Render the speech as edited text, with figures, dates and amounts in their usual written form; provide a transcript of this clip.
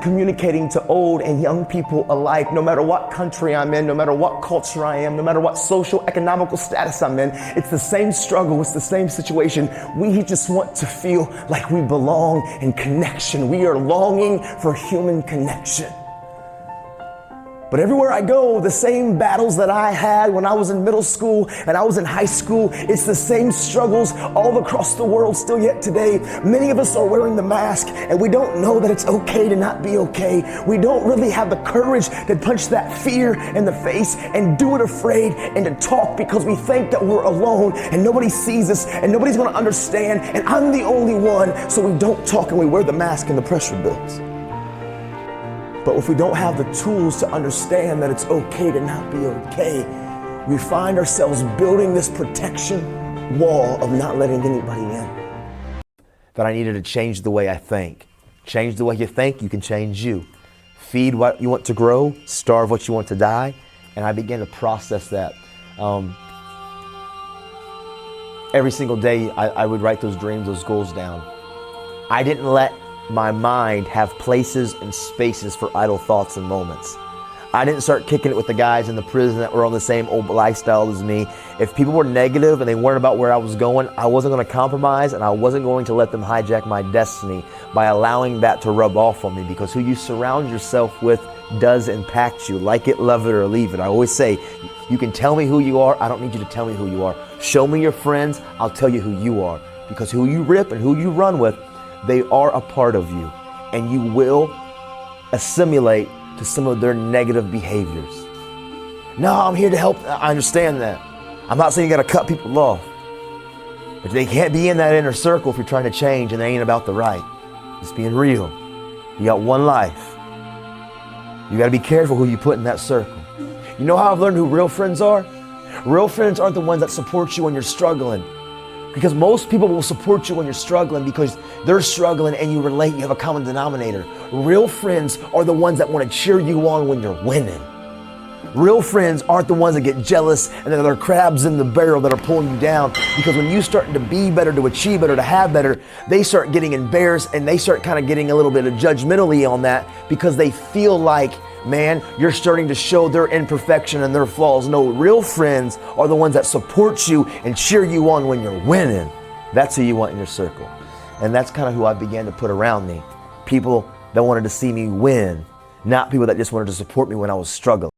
Communicating to old and young people alike, no matter what country I'm in, no matter what culture I am, no matter what social, economical status I'm in, it's the same struggle, it's the same situation. We just want to feel like we belong in connection. We are longing for human connection. But everywhere I go, the same battles that I had when I was in middle school and I was in high school, it's the same struggles all across the world still yet today. Many of us are wearing the mask and we don't know that it's okay to not be okay. We don't really have the courage to punch that fear in the face and do it afraid and to talk because we think that we're alone and nobody sees us and nobody's gonna understand and I'm the only one, so we don't talk and we wear the mask and the pressure builds. But if we don't have the tools to understand that it's okay to not be okay, we find ourselves building this protection wall of not letting anybody in. That I needed to change the way I think. Change the way you think, you can change you. Feed what you want to grow, starve what you want to die. And I began to process that. Every single day, I would write those dreams, those goals down. I didn't let my mind have places and spaces for idle thoughts and moments. I didn't start kicking it with the guys in the prison that were on the same old lifestyle as me. If people were negative and they weren't about where I was going, I wasn't going to compromise and I wasn't going to let them hijack my destiny by allowing that to rub off on me, because who you surround yourself with does impact you. Like it, love it, or leave it. I always say, you can tell me who you are. I don't need you to tell me who you are. Show me your friends. I'll tell you who you are, because who you rip and who you run with, they are a part of you, and you will assimilate to some of their negative behaviors. No, I'm here to help. I understand that. I'm not saying you got to cut people off, but they can't be in that inner circle if you're trying to change and they ain't about the right. Just being real. You got one life. You got to be careful who you put in that circle. You know how I've learned who real friends are? Real friends aren't the ones that support you when you're struggling. Because most people will support you when you're struggling because they're struggling and you relate, you have a common denominator. Real friends are the ones that want to cheer you on when you're winning. Real friends aren't the ones that get jealous and that are crabs in the barrel that are pulling you down, because when you start to be better, to achieve better, to have better, they start getting embarrassed and they start kind of getting a little bit of judgmentally on that because they feel like, man, you're starting to show their imperfection and their flaws. No, real friends are the ones that support you and cheer you on when you're winning. That's who you want in your circle. And that's kind of who I began to put around me. People that wanted to see me win, not people that just wanted to support me when I was struggling.